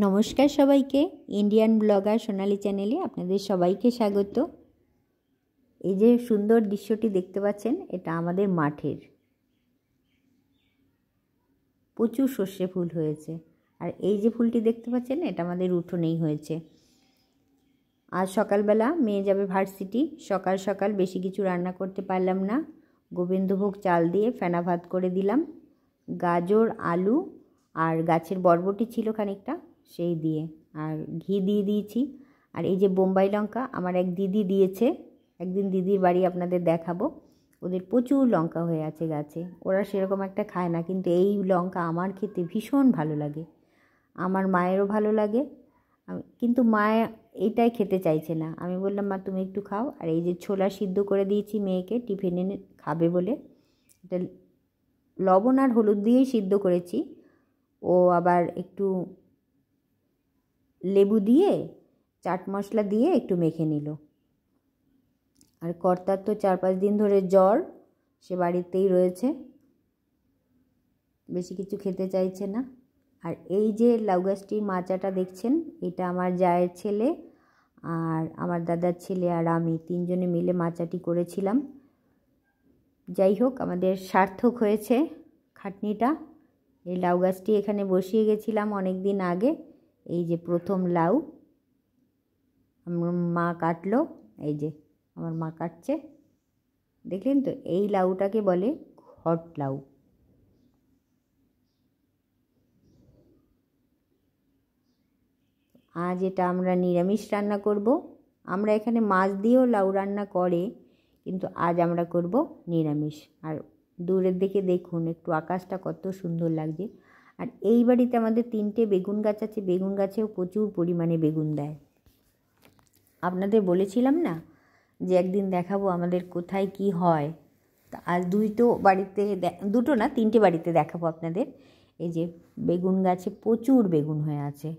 নমস্কার সবাইকে, Indian blogger সোনালি চ্যানেলে আপনাদের সবাইকে স্বাগত। এই যে সুন্দর দৃশ্যটি দেখতে পাচ্ছেন, এটা আমাদের মাঠের প্রচুর সর্ষে ফুল হয়েছে। আর এই যে ফুলটি দেখতে পাচ্ছেন, এটা আমাদের উঠোনেই হয়েছে। আজ সকালবেলা মেয়ে যাবে ভার্সিটি, সকাল সকাল বেশি কিছু রান্না করতে পারলাম না। গোবিন্দভোগ চাল দিয়ে ফেনা ভাত করে দিলাম, গাজর আলু আর গাছের বরবটি ছিল খানিকটা, সেই দিয়ে আর ঘি দিয়ে দিয়েছি। আর এই যে বোম্বাই লঙ্কা আমার এক দিদি দিয়েছে, একদিন দিদির বাড়ি আপনাদের দেখাবো। ওদের প্রচুর লঙ্কা হয়ে আছে গাছে, ওরা সেরকম একটা খায় না, কিন্তু এই লঙ্কা আমার খেতে ভীষণ ভালো লাগে, আমার মায়েরও ভালো লাগে। কিন্তু মা এইটাই খেতে চাইছে না। আমি বললাম, মা তুমি একটু খাও। আর এই যে ছোলা সিদ্ধ করে দিয়েছি মেয়েকে, টিফিনে খাবে বলে। এটা লবণ আর হলুদ দিয়েই সিদ্ধ করেছি, ও আবার একটু লেবু দিয়ে চাট মশলা দিয়ে একটু মেখে নিল। আর কর্তার তো 4-5 দিন ধরে জ্বর, সে বাড়িতেই রয়েছে, বেশি কিছু খেতে চাইছে না। আর এই যে লাউ গাছটির মাচাটা দেখছেন, এটা আমার জায়ের ছেলে আর আমার দাদার ছেলে আর আমি তিনজনে মিলে মাচাটি করেছিলাম। যাই হোক, আমাদের সার্থক হয়েছে খাটনিটা। এই লাউ গাছটি এখানে বসিয়ে গেছিলাম অনেক দিন আগে। এই যে প্রথম লাউ আমার মা কাটলো, এই যে আমার মা কাটছে, দেখলেন তো? এই লাউটাকে বলে ঘট লাউ। আজ এটা আমরা নিরামিষ রান্না করব। আমরা এখানে মাছ দিয়েও লাউ রান্না করে, কিন্তু আজ আমরা করব নিরামিষ। আর দূরের দিকে দেখুন একটু আকাশটা কত সুন্দর লাগছে। আর এই বাড়িতে আমাদের 3টে বেগুন গাছ আছে, বেগুন গাছেও প্রচুর পরিমাণে বেগুন দেয়। আপনাদের বলেছিলাম না যে একদিন দেখাবো আমাদের কোথায় কি হয়। তা আজ দুটো না 3টে বাড়িতে দেখাবো আপনাদের। এই যে বেগুন গাছে প্রচুর বেগুন হয়ে আছে।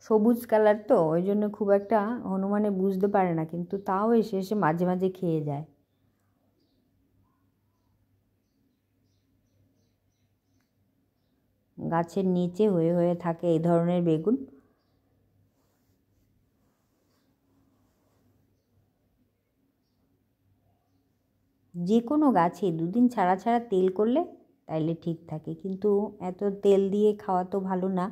সবুজ কালার তো, ওই জন্য খুব একটা হনুমানে বুঝতে পারে না, কিন্তু তাও এসে এসে মাঝে মাঝে খেয়ে যায়। গাছের নিচে হয়ে হয়ে থাকে এই ধরনের বেগুন। যে কোনো গাছে 2 দিন ছাড়া ছাড়া তেল করলে তাইলে ঠিক থাকে, কিন্তু এত তেল দিয়ে খাওয়া তো ভালো না।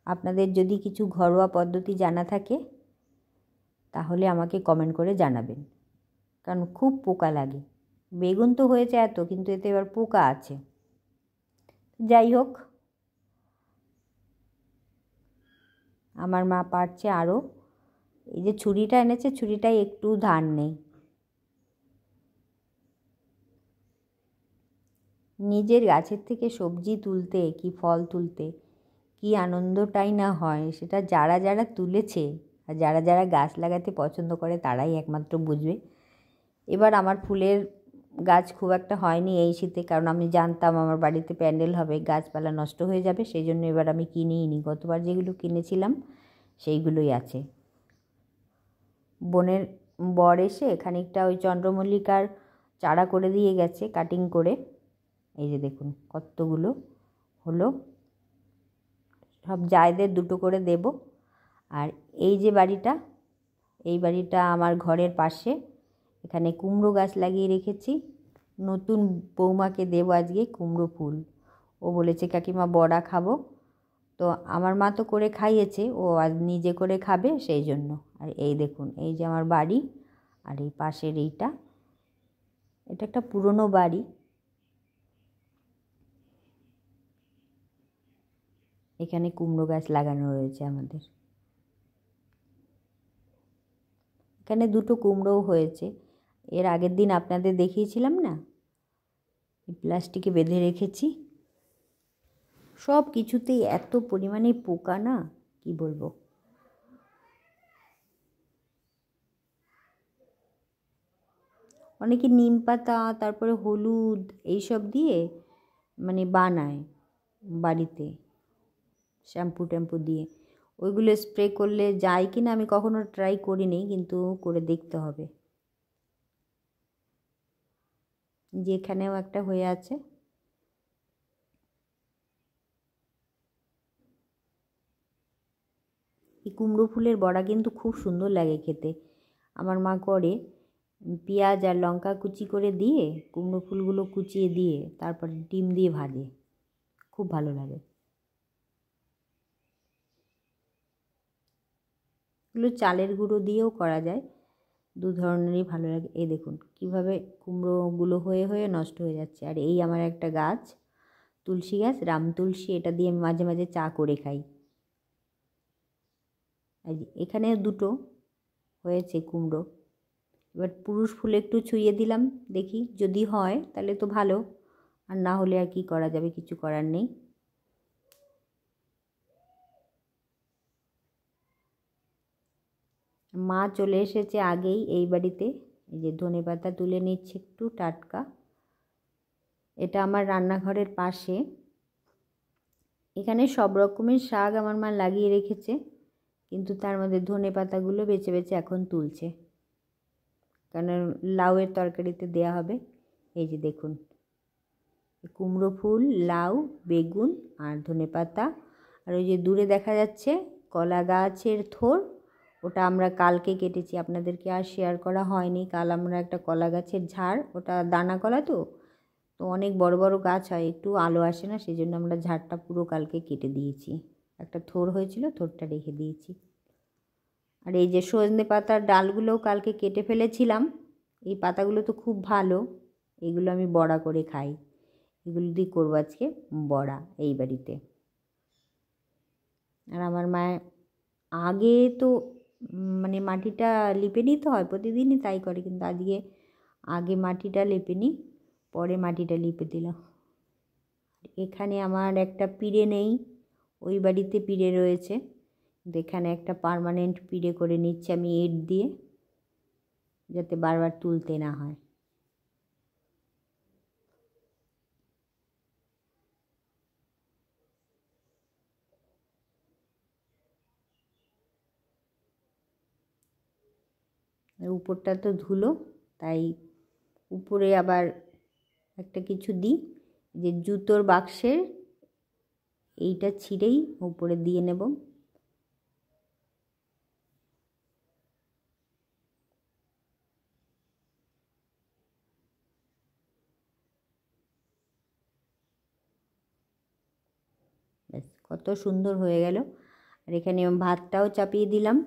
আপনাদের যদি কিছু ঘরোয়া পদ্ধতি জানা থাকে তাহলে আমাকে কমেন্ট করে জানাবেন, কারণ খুব পোকা লাগে। বেগুন তো হয়েছে এত, কিন্তু এতে এবার পোকা আছে। যাই হোক, আমার মা পারছে আরও। এই যে ছুরিটা এনেছে, ছুরিটায় একটু ধার নেই। নিজের গাছের থেকে সবজি তুলতে কি ফল তুলতে কি আনন্দটাই না হয়, সেটা যারা যারা তুলেছে আর যারা যারা গাছ লাগাতে পছন্দ করে তারাই একমাত্র বুঝবে। এবার আমার ফুলের গাছ খুব একটা হয়নি এই শীতে, কারণ আমি জানতাম আমার বাড়িতে প্যান্ডেল হবে, গাছপালা নষ্ট হয়ে যাবে, সেই জন্য এবার আমি কিনেই নি। গতবার যেগুলো কিনেছিলাম সেইগুলোই আছে। বোনের বর এসে খানিকটা ওই চন্দ্রমল্লিকার চারা করে দিয়ে গেছে কাটিং করে। এই যে দেখুন কতগুলো হলো, সব জায়দের 2টো করে দেব। আর এই যে বাড়িটা, এই বাড়িটা আমার ঘরের পাশে, এখানে কুমড়ো গাছ লাগিয়ে রেখেছি। নতুন বৌমাকে দেব আজকে কুমড়ো ফুল। ও বলেছে কাকিমা বড়া খাবো, তো আমার মা তো করে খাইয়েছে, ও আজ নিজে করে খাবে সেই জন্য। আর এই দেখুন, এই যে আমার বাড়ি, আর এই পাশের এটা একটা পুরনো বাড়ি। এখানে কুমড়ো গাছ লাগানো রয়েছে আমাদের। এখানে 2টো কুমড়োও হয়েছে। এর আগের দিন আপনাদের দেখিয়েছিলাম না, প্লাস্টিকে বেঁধে রেখেছি। সব কিছুতেই এত পরিমাণে পোকা না, কি বলবো। অনেকে নিম পাতা তারপরে হলুদ এইসব দিয়ে মানে বানায় বাড়িতে, শ্যাম্পু ট্যাম্পু দিয়ে। ওইগুলো স্প্রে করলে যায় কি না আমি কখনো ট্রাই করিনি, কিন্তু করে দেখতে হবে। যেখানেও একটা হয়ে আছে। এই কুমড়ো ফুলের বড়া কিন্তু খুব সুন্দর লাগে খেতে। আমার মা করে পেঁয়াজ আর লঙ্কা কুচি করে দিয়ে কুমড়ো ফুলগুলো কুচিয়ে দিয়ে তারপর ডিম দিয়ে ভাজে, খুব ভালো লাগে। এগুলো চালের গুঁড়ো দিয়েও করা যায়, দু ধরনেরই ভালো লাগে। এই দেখুন কীভাবে কুমড়োগুলো হয়ে হয়ে নষ্ট হয়ে যাচ্ছে। আর এই আমার একটা গাছ, তুলসী গাছ, রাম তুলসী, এটা দিয়ে আমি মাঝে মাঝে চা করে খাই। এখানে দুটো হয়েছে কুমড়ো। এবার পুরুষ ফুল একটু ছুঁয়ে দিলাম, দেখি যদি হয় তাহলে তো ভালো, আর না হলে আর কি করা যাবে, কিছু করার নেই। মা চলে এসেছে আগেই এই বাড়িতে। এই যে ধনেপাতা তুলে নিচ্ছে একটু টাটকা। এটা আমার রান্নাঘরের পাশে। এখানে সব রকমের শাক আমার মা লাগিয়ে রেখেছে, কিন্তু তার মধ্যে ধনেপাতাগুলো বেছে বেছে এখন তুলছে, কারণ লাউয়ের তরকারিতে দেয়া হবে। এই যে দেখুন, কুমড়ো ফুল, লাউ, বেগুন আর ধনেপাতা। আর ওই যে দূরে দেখা যাচ্ছে কলা গাছের থোর, ওটা আমরা কালকে কেটেছি, আপনাদেরকে আর শেয়ার করা হয়নি। কাল আমরা একটা কলা গাছের ঝাড়, ওটা দানা কলা তো অনেক বড় বড় গাছ হয়, একটু আলো আসে না, সেই জন্য আমরা ঝাড়টা পুরো কালকে কেটে দিয়েছি। একটা থোর হয়েছিল, থোরটা রেখে দিয়েছি। আর এই যে সজনে পাতার ডালগুলোও কালকে কেটে ফেলেছিলাম। এই পাতাগুলো তো খুব ভালো, এগুলো আমি বড়া করে খাই। এগুলো দিয়ে করবো আজকে বড়া এই বাড়িতে। আর আমার মায়ের আগে তো মানে মাটিটা লিপে নিতে হয়, প্রতিদিনই তাই করে, কিন্তু আজকে আগে মাটিটা লেপে নিই, পরে মাটিটা লিপে দিলাম। এখানে আমার একটা পিঁড়ে নেই, ওই বাড়িতে পিঁড়ে রয়েছে, এখানে একটা পার্মানেন্ট পিঁড়ে করে নিচ্ছি আমি ইট দিয়ে, যাতে বারবার তুলতে না হয়। উপরটা তো ধুলো, তাই উপরে আবার একটা কিছু দিই, যে জুতোর বাক্সের এইটা ছিঁড়েই উপরে দিয়ে নেব। ব্যাস, কত সুন্দর হয়ে গেল। আর এখানে ভাতটাও চাপিয়ে দিলাম।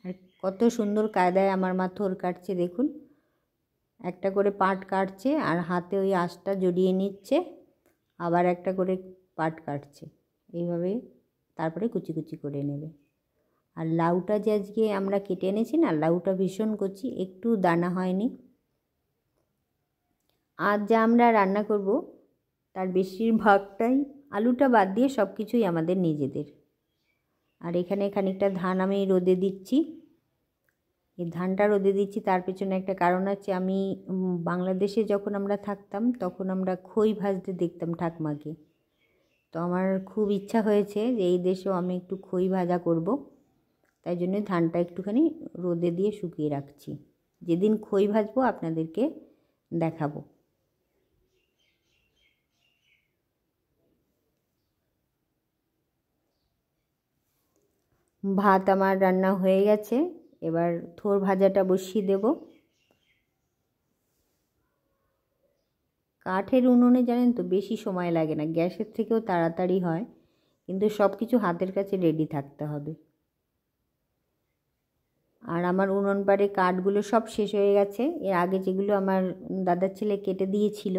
আর কত সুন্দর কায়দায় আমার মা থোর কাটছে দেখুন, একটা করে পাট কাটছে আর হাতে ওই আঁশটা জড়িয়ে নিচ্ছে, আবার একটা করে পাট কাটছে, এইভাবে তারপরে কুচি কুচি করে নেবে। আর লাউটা যে আজকে আমরা কেটে এনেছি না, লাউটা ভীষণ কচি, একটু দানা হয়নি। আজ যা আমরা রান্না করব তার বেশিরভাগটাই, আলুটা বাদ দিয়ে সব কিছুই আমাদের নিজেদের। আর এখানে খানিকটা ধান আমি রোদে দিচ্ছি। এই ধানটা রোদে দিচ্ছি তার পেছনে একটা কারণ আছে। আমি বাংলাদেশে যখন আমরা থাকতাম তখন আমরা খই ভাজতে দেখতাম ঠাকমাকে, তো আমার খুব ইচ্ছা হয়েছে যে এই দেশেও আমি একটু খই ভাজা করব, তাই জন্য ধানটা একটুখানি রোদে দিয়ে শুকিয়ে রাখছি। যেদিন খই ভাজবো আপনাদেরকে দেখাবো। ভাত আমার রান্না হয়ে গেছে, এবার থোর ভাজাটা বসিয়ে দেব। কাঠের উনুনে জানেন তো বেশি সময় লাগে না, গ্যাসের থেকেও তাড়াতাড়ি হয়, কিন্তু সব কিছু হাতের কাছে রেডি থাকতে হবে। আর আমার উনুন পাড়ে কাঠগুলো সব শেষ হয়ে গেছে, এর আগে যেগুলো আমার দাদার ছেলে কেটে দিয়েছিল,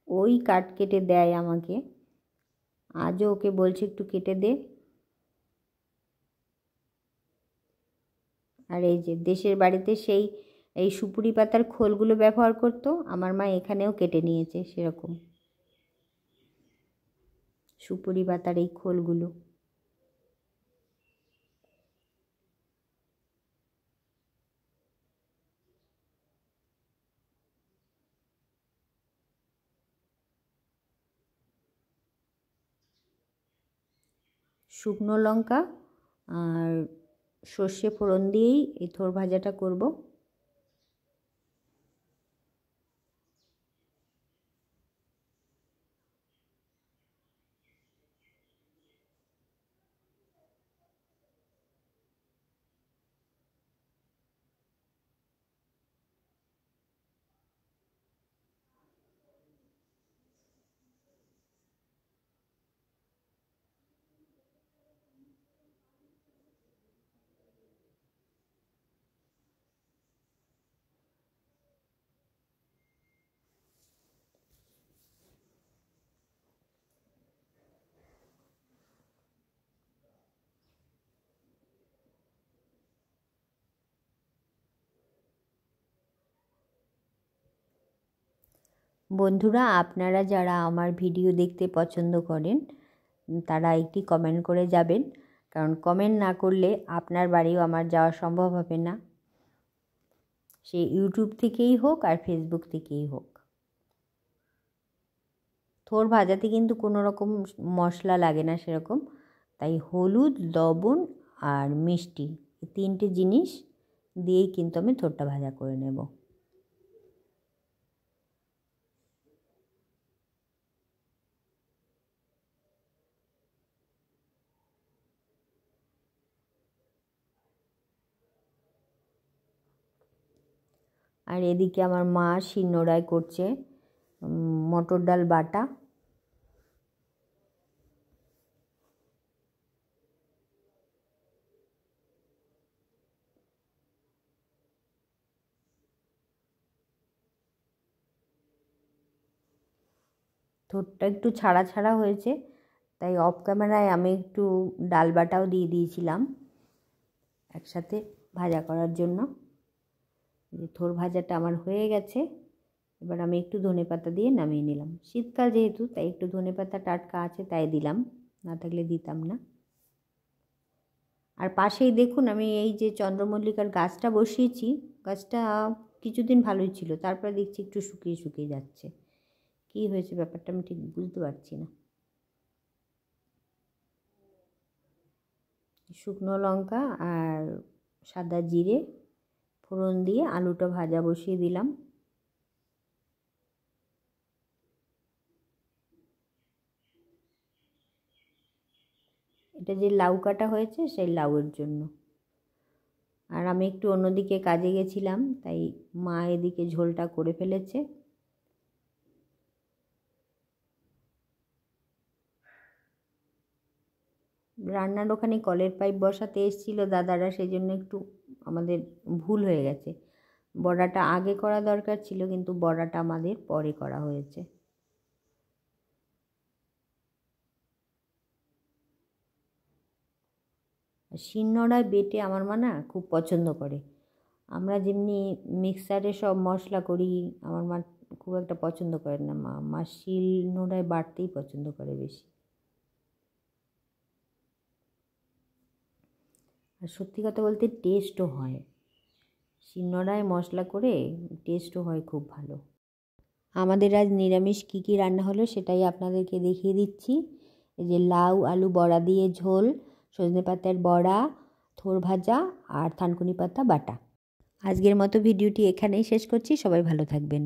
ওই কাঠ কেটে দেয় আমাকে। আজও ওকে বলছে একটু কেটে দে। আর এই যে দেশের বাড়িতে সেই এই সুপুরি পাতার খোলগুলো ব্যবহার করতো, আমার মা এখানেও কেটে নিয়েছে সেরকম সুপুরি পাতার এই খোলগুলো। শুকনো লঙ্কা আর সর্ষে ফোড়ন দিয়েই এই থোড় ভাজাটা করব। বন্ধুরা, আপনারা যারা আমার ভিডিও দেখতে পছন্দ করেন তারা একটি কমেন্ট করে যাবেন, কারণ কমেন্ট না করলে আপনার বাড়িও আমার যাওয়া সম্ভব হবে না, সে ইউটিউব থেকেই হোক আর ফেসবুক থেকেই হোক। থোড় ভাজাতে কিন্তু কোনো রকম মশলা লাগে না সেরকম, তাই হলুদ, লবণ আর মিষ্টি এই 3টে জিনিস দিয়েই কিন্তু আমি থোড়টা ভাজা করে নেব। আর এদিকে আমার মা শিলনোড়ায় করছে মটর ডাল বাটা। থোড়টা একটু ছাড়া ছাড়া হয়েছে, তাই অফ ক্যামেরায় আমি একটু ডাল বাটাও দিয়ে দিয়েছিলাম একসাথে ভাজা করার জন্য। থোড় ভাজাটা আমার হয়ে গেছে, এবার আমি একটু ধনেপাতা দিয়ে নামিয়ে নিলাম। শীতকাল যেহেতু, তাই একটু ধনেপাতা টাটকা আছে তাই দিলাম, না থাকলে দিতাম না। আর পাশেই দেখুন আমি এই যে চন্দ্রমল্লিকার গাছটা বসিয়েছি, গাছটা কিছুদিন ভালোই ছিল, তারপরে দেখছি একটু শুকিয়ে শুকিয়ে যাচ্ছে। কী হয়েছে ব্যাপারটা আমি ঠিক বুঝতে পারছি না। শুকনো লঙ্কা আর সাদা জিরে ফোড়ন দিয়ে আলুটা ভাজা বসিয়ে দিলাম। এটা যে লাউ কাটা হয়েছে সেই লাউয়ের জন্য। আর আমি একটু অন্যদিকে কাজে গেছিলাম, তাই মা এদিকে ঝোলটা করে ফেলেছে। রান্নার ওখানে কলের পাইপ বসাতে এসেছিলো দাদারা, সেই জন্য একটু আমাদের ভুল হয়ে গেছে। বড়াটা আগে করা দরকার ছিল, কিন্তু বড়াটা আমাদের পরে করা হয়েছে। শিলনোড়ায় বেটে আমার মা না খুব পছন্দ করে। আমরা যেমনি মিক্সারে সব মশলা করি, আমার মা খুব একটা পছন্দ করে না। মা শিলনোড়ায় বাটতেই পছন্দ করে বেশি। আর সত্যি কথা বলতে টেস্টও হয়, শিলনোড়ায় মশলা করে টেস্টও হয় খুব ভালো। আমাদের আজ নিরামিষ কী কী রান্না হলো সেটাই আপনাদেরকে দেখিয়ে দিচ্ছি। এই যে লাউ আলু বড়া দিয়ে ঝোল, সজনে পাতার বড়া, থোড় ভাজা আর থানকুনি পাতা বাটা। আজকের মতো ভিডিওটি এখানেই শেষ করছি। সবাই ভালো থাকবেন।